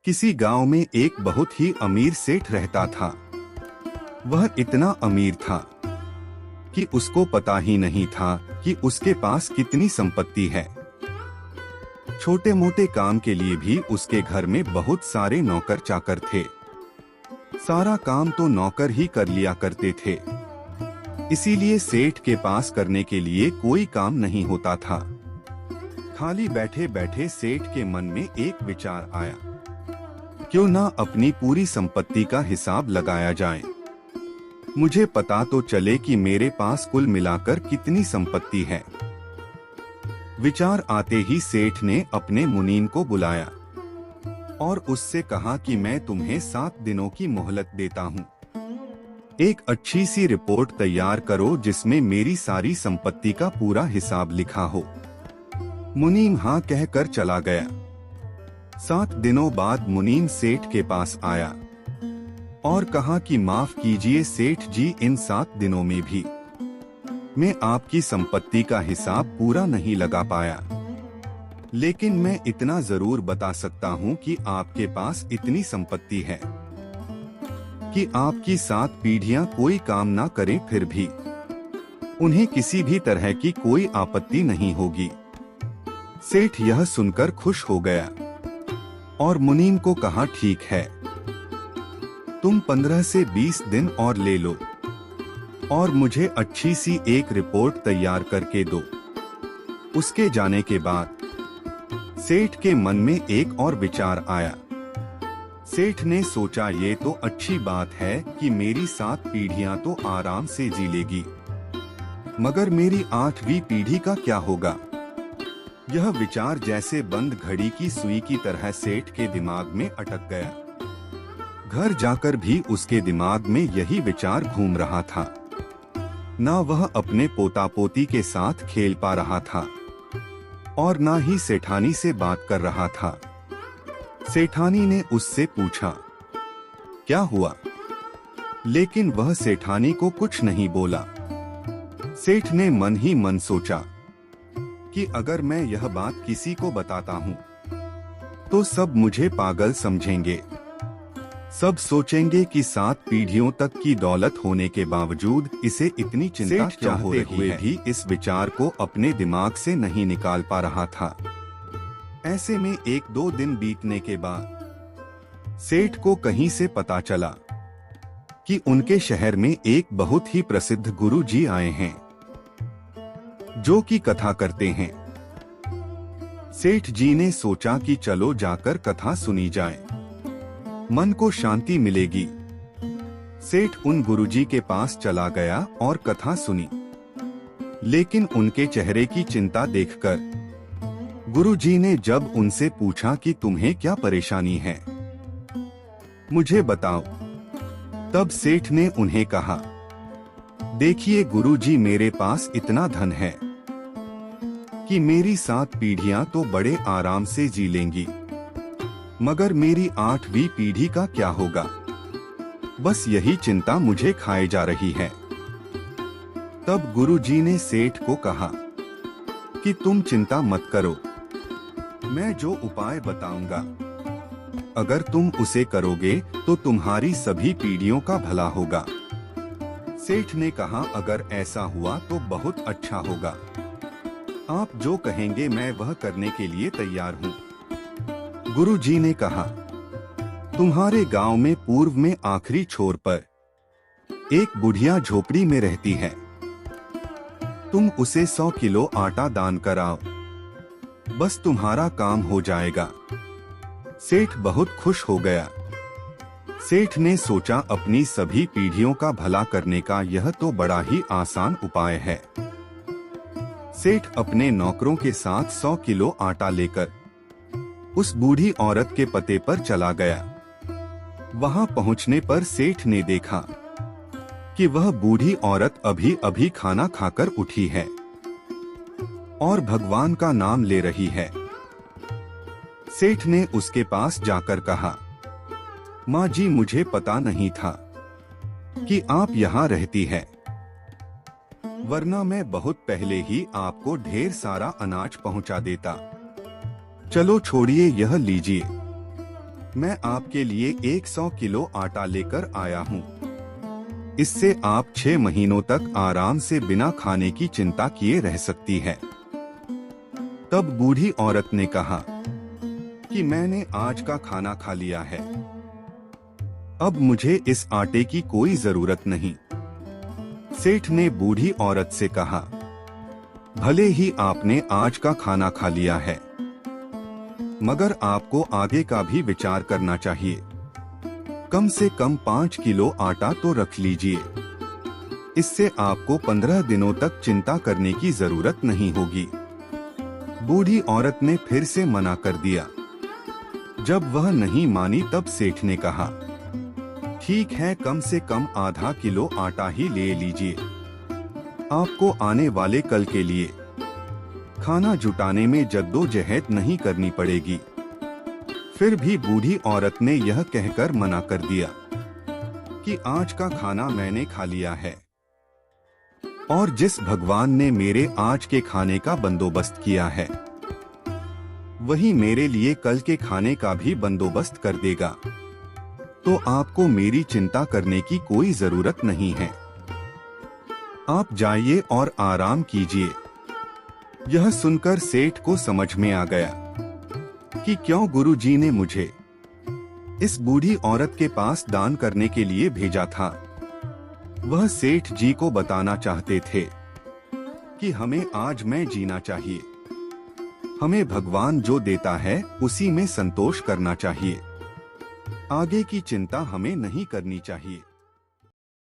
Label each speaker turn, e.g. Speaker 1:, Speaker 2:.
Speaker 1: किसी गांव में एक बहुत ही अमीर सेठ रहता था। वह इतना अमीर था कि उसको पता ही नहीं था कि उसके पास कितनी संपत्ति है। छोटे मोटे काम के लिए भी उसके घर में बहुत सारे नौकर चाकर थे। सारा काम तो नौकर ही कर लिया करते थे, इसीलिए सेठ के पास करने के लिए कोई काम नहीं होता था। खाली बैठे बैठे सेठ के मन में एक विचार आया, क्यों ना अपनी पूरी संपत्ति का हिसाब लगाया जाए। मुझे पता तो चले कि मेरे पास कुल मिलाकर कितनी संपत्ति है। विचार आते ही सेठ ने अपने मुनीम को बुलाया और उससे कहा कि मैं तुम्हें 7 दिनों की मोहलत देता हूँ। एक अच्छी सी रिपोर्ट तैयार करो जिसमें मेरी सारी संपत्ति का पूरा हिसाब लिखा हो। मुनीम हाँ कहकर चला गया। 7 दिनों बाद मुनीम सेठ के पास आया और कहा कि माफ कीजिए सेठ जी, इन 7 दिनों में भी मैं आपकी संपत्ति का हिसाब पूरा नहीं लगा पाया, लेकिन मैं इतना जरूर बता सकता हूँ कि आपके पास इतनी संपत्ति है कि आपकी 7 पीढ़ियां कोई काम ना करें फिर भी उन्हें किसी भी तरह की कोई आपत्ति नहीं होगी। सेठ यह सुनकर खुश हो गया और मुनीम को कहा, ठीक है, तुम 15 से 20 दिन और ले लो और मुझे अच्छी सी एक रिपोर्ट तैयार करके दो। उसके जाने के बाद सेठ के मन में एक और विचार आया। सेठ ने सोचा, ये तो अच्छी बात है कि मेरी 7 पीढ़ियां तो आराम से जी लेगी, मगर मेरी 8वीं पीढ़ी का क्या होगा। यह विचार जैसे बंद घड़ी की सुई की तरह सेठ के दिमाग में अटक गया। घर जाकर भी उसके दिमाग में यही विचार घूम रहा था। ना वह अपने पोता पोती के साथ खेल पा रहा था और ना ही सेठानी से बात कर रहा था। सेठानी ने उससे पूछा, क्या हुआ? लेकिन वह सेठानी को कुछ नहीं बोला। सेठ ने मन ही मन सोचा कि अगर मैं यह बात किसी को बताता हूँ तो सब मुझे पागल समझेंगे। सब सोचेंगे कि 7 पीढ़ियों तक की दौलत होने के बावजूद इसे इतनी चिंता चाहते हुए भी इस विचार को अपने दिमाग से नहीं निकाल पा रहा था। ऐसे में 1-2 दिन बीतने के बाद सेठ को कहीं से पता चला कि उनके शहर में एक बहुत ही प्रसिद्ध गुरु जी आए हैं जो कि कथा करते हैं। सेठ जी ने सोचा कि चलो जाकर कथा सुनी जाए, मन को शांति मिलेगी। सेठ उन गुरुजी के पास चला गया और कथा सुनी, लेकिन उनके चेहरे की चिंता देखकर गुरुजी ने जब उनसे पूछा कि तुम्हें क्या परेशानी है, मुझे बताओ, तब सेठ ने उन्हें कहा, देखिए गुरुजी, मेरे पास इतना धन है कि मेरी 7 पीढ़ियां तो बड़े आराम से जी लेंगी, मगर मेरी 8वीं पीढ़ी का क्या होगा, बस यही चिंता मुझे खाए जा रही है। तब गुरुजी ने सेठ को कहा कि तुम चिंता मत करो, मैं जो उपाय बताऊंगा अगर तुम उसे करोगे तो तुम्हारी सभी पीढ़ियों का भला होगा। सेठ ने कहा, अगर ऐसा हुआ तो बहुत अच्छा होगा, आप जो कहेंगे मैं वह करने के लिए तैयार हूँ। गुरुजी ने कहा, तुम्हारे गांव में पूर्व में आखिरी छोर पर एक बुढ़िया झोपड़ी में रहती है, तुम उसे 100 किलो आटा दान कराओ, बस तुम्हारा काम हो जाएगा। सेठ बहुत खुश हो गया। सेठ ने सोचा, अपनी सभी पीढ़ियों का भला करने का यह तो बड़ा ही आसान उपाय है। सेठ अपने नौकरों के साथ 100 किलो आटा लेकर उस बूढ़ी औरत के पते पर चला गया। वहां पहुंचने पर सेठ ने देखा कि वह बूढ़ी औरत अभी अभी खाना खाकर उठी है और भगवान का नाम ले रही है। सेठ ने उसके पास जाकर कहा, माँ जी, मुझे पता नहीं था कि आप यहाँ रहती है, वरना मैं बहुत पहले ही आपको ढेर सारा अनाज पहुँचा देता। चलो छोड़िए, यह लीजिए। मैं आपके लिए 100 किलो आटा लेकर आया हूँ। इससे आप 6 महीनों तक आराम से बिना खाने की चिंता किए रह सकती है। तब बूढ़ी औरत ने कहा कि मैंने आज का खाना खा लिया है, अब मुझे इस आटे की कोई जरूरत नहीं। सेठ ने बूढ़ी औरत से कहा, भले ही आपने आज का खाना खा लिया है, मगर आपको आगे का भी विचार करना चाहिए। कम से कम 5 किलो आटा तो रख लीजिए। इससे आपको 15 दिनों तक चिंता करने की जरूरत नहीं होगी। बूढ़ी औरत ने फिर से मना कर दिया। जब वह नहीं मानी तब सेठ ने कहा, ठीक है, कम से कम आधा किलो आटा ही ले लीजिए। आपको आने वाले कल के लिए खाना जुटाने में जद्दोजहद नहीं करनी पड़ेगी। फिर भी बूढ़ी औरत ने यह कहकर मना कर दिया कि आज का खाना मैंने खा लिया है और जिस भगवान ने मेरे आज के खाने का बंदोबस्त किया है वही मेरे लिए कल के खाने का भी बंदोबस्त कर देगा, तो आपको मेरी चिंता करने की कोई जरूरत नहीं है। आप जाइए और आराम कीजिए। यह सुनकर सेठ को समझ में आ गया कि क्यों गुरुजी ने मुझे इस बूढ़ी औरत के पास दान करने के लिए भेजा था। वह सेठ जी को बताना चाहते थे कि हमें आज में जीना चाहिए। हमें भगवान जो देता है उसी में संतोष करना चाहिए। आगे की चिंता हमें नहीं करनी चाहिए।